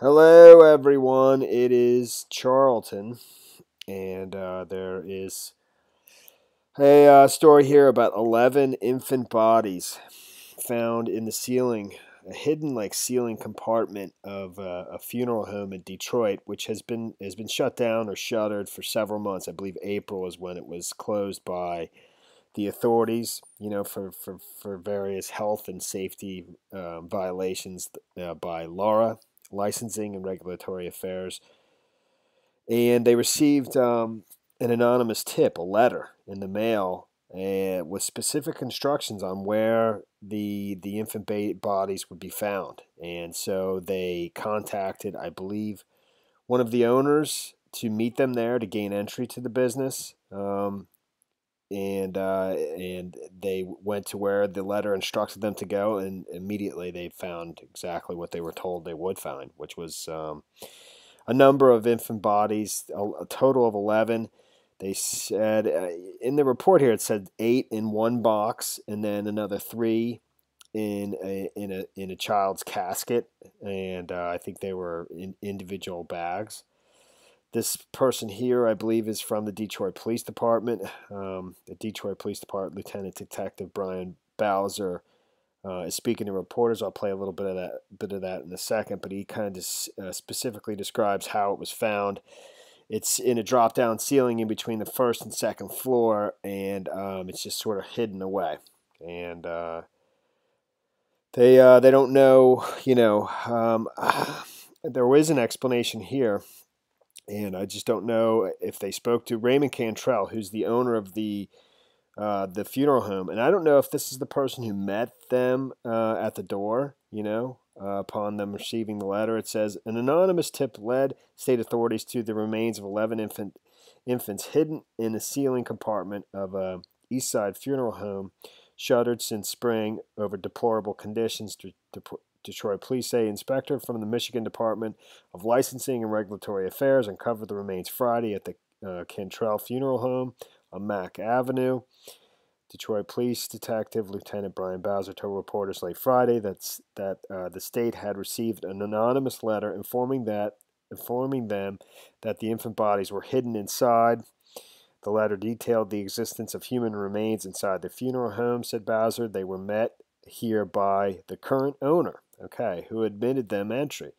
Hello, everyone. It is Charlton, and there is a story here about 11 infant bodies found in the ceiling, a hidden ceiling compartment of a funeral home in Detroit, which has been shut down or shuttered for several months. I believe April is when it was closed by the authorities, for various health and safety violations by LARA, Licensing and Regulatory Affairs. And they received an anonymous tip, a letter in the mail, with specific instructions on where the infant bodies would be found. And so they contacted, I believe, one of the owners to meet them there to gain entry to the business. And they went to where the letter instructed them to go, and immediately they found exactly what they were told they would find, which was a number of infant bodies, a total of 11. They said in the report here, it said 8 in one box, and then another 3 in a child's casket, and I think they were in individual bags. This person here, I believe, is from the Detroit Police Department. The Detroit Police Department Lieutenant Detective Brian Bowser is speaking to reporters. I'll play a little bit of that in a second, but he kind of specifically describes how it was found. It's in a drop-down ceiling in between the first and second floor, and it's just sort of hidden away. And they don't know, there is an explanation here. And I just don't know if they spoke to Raymond Cantrell, who's the owner of the funeral home. And I don't know if this is the person who met them at the door, upon them receiving the letter. It says, an anonymous tip led state authorities to the remains of 11 infants hidden in a ceiling compartment of a East Side funeral home, shuttered since spring over deplorable conditions. Detroit police say inspector from the Michigan Department of Licensing and Regulatory Affairs uncovered the remains Friday at the Cantrell Funeral Home on Mack Avenue. Detroit Police Detective Lieutenant Brian Bowser told reporters late Friday that the state had received an anonymous letter informing them that the infant bodies were hidden inside. The letter detailed the existence of human remains inside the funeral home, said Bowser. They were met here by the current owner, who admitted them entry.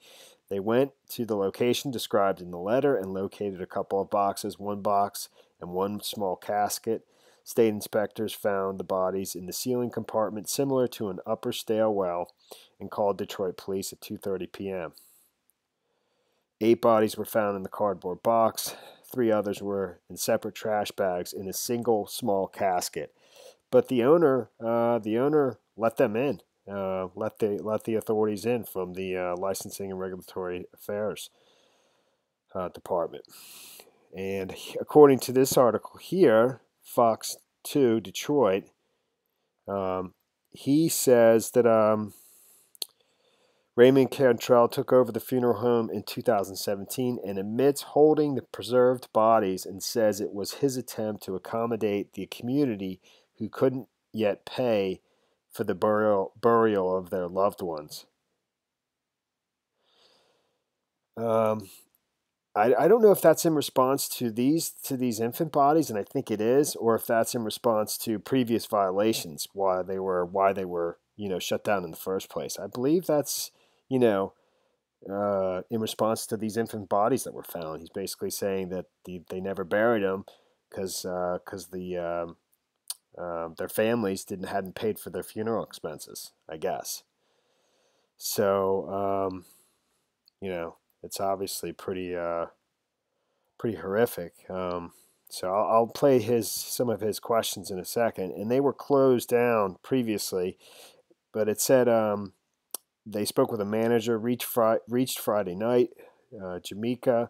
They went to the location described in the letter and located a couple of boxes, one box and one small casket. State inspectors found the bodies in the ceiling compartment similar to an upper stairwell and called Detroit police at 2:30 p.m. 8 bodies were found in the cardboard box. 3 others were in separate trash bags in a single small casket. But the owner let them in, let the authorities in from the Licensing and Regulatory Affairs Department. And according to this article here, Fox 2 Detroit, he says that Raymond Cantrell took over the funeral home in 2017 and admits holding the preserved bodies and says it was his attempt to accommodate the community who couldn't yet pay for the burial of their loved ones. I don't know if that's in response to these infant bodies, and I think it is, or if that's in response to previous violations, why they were shut down in the first place. I believe that's in response to these infant bodies that were found. He's basically saying that they never buried them because their families hadn't paid for their funeral expenses, I guess. So it's obviously pretty horrific. So I'll play some of his questions in a second, and they were closed down previously, but it said they spoke with a manager, reached Friday night. Jamaica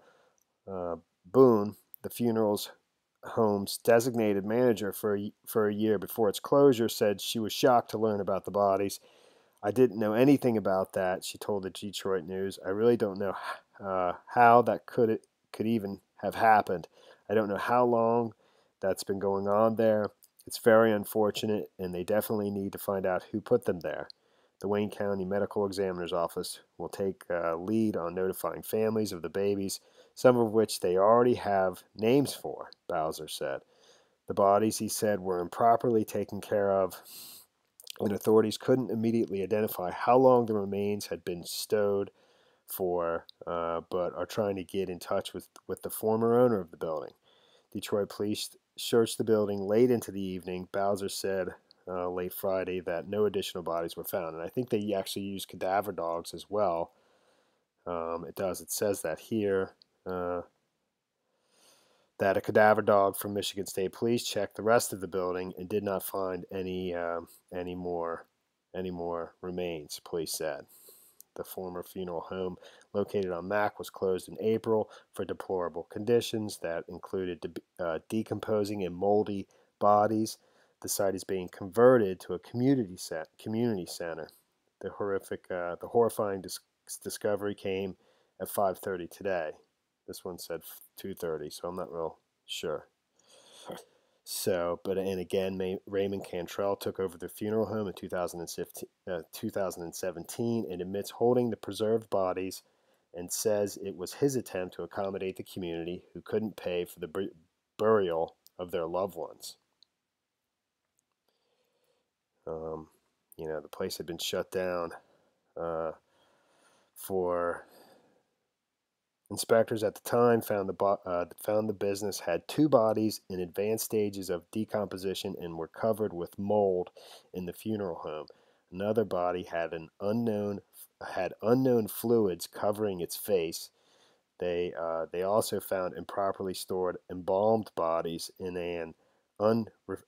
Boone, the funeral's home's designated manager for a year before its closure, said she was shocked to learn about the bodies. I didn't know anything about that, she told the Detroit News. I really don't know how that could even have happened. I don't know how long that's been going on there. It's very unfortunate, and they definitely need to find out who put them there. The Wayne County Medical Examiner's Office will take lead on notifying families of the babies, some of which they already have names for, Bowser said. The bodies, he said, were improperly taken care of, and authorities couldn't immediately identify how long the remains had been stowed for, but are trying to get in touch with the former owner of the building. Detroit police searched the building late into the evening. Bowser said late Friday that no additional bodies were found. And I think they actually used cadaver dogs as well. It says that here, that a cadaver dog from Michigan State Police checked the rest of the building and did not find any more remains, police said. The former funeral home located on Mack was closed in April for deplorable conditions that included decomposing and moldy bodies. The site is being converted to a community center. The horrifying discovery came at 5:30 today. This one said 2:30, so I'm not real sure. So, and again, Raymond Cantrell took over the funeral home in 2017 and admits holding the preserved bodies and says it was his attempt to accommodate the community who couldn't pay for the burial of their loved ones. The place had been shut down for inspectors at the time found the business had 2 bodies in advanced stages of decomposition and were covered with mold in the funeral home. Another body had unknown fluids covering its face. They also found improperly stored embalmed bodies in an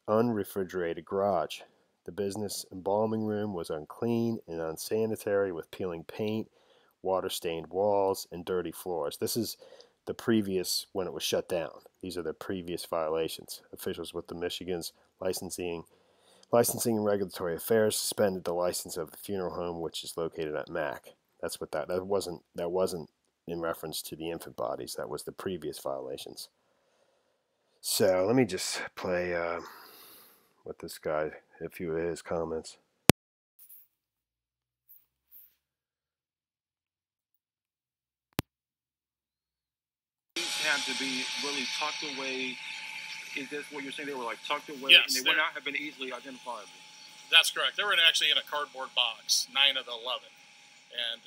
unrefrigerated garage. The business embalming room was unclean and unsanitary with peeling paint, water-stained walls, and dirty floors. This is the previous, when it was shut down. These are the previous violations. Officials with the Michigan's Licensing and Regulatory Affairs suspended the license of the funeral home, which is located at Mack. That's what that wasn't in reference to the infant bodies. That was the previous violations. So let me just play with this guy, a few of his comments. Had to be really tucked away. Is this what you're saying? They were like tucked away, yes, and they would not have been easily identifiable. That's correct. They were actually in a cardboard box, 9 of the 11, and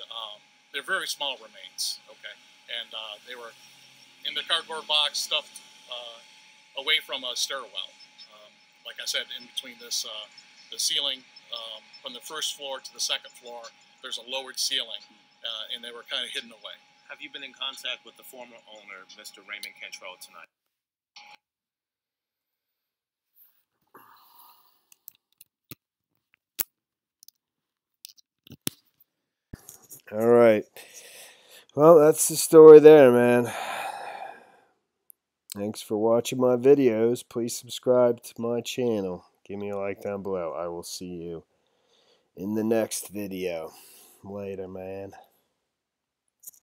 they're very small remains. Okay, and they were in the cardboard box, stuffed away from a stairwell. Like I said, in between this the ceiling from the first floor to the second floor, there's a lowered ceiling, and they were kind of hidden away. Have you been in contact with the former owner, Mr. Raymond Cantrell, tonight? All right. Well, that's the story there, man. Thanks for watching my videos. Please subscribe to my channel. Give me a like down below. I will see you in the next video. Later, man.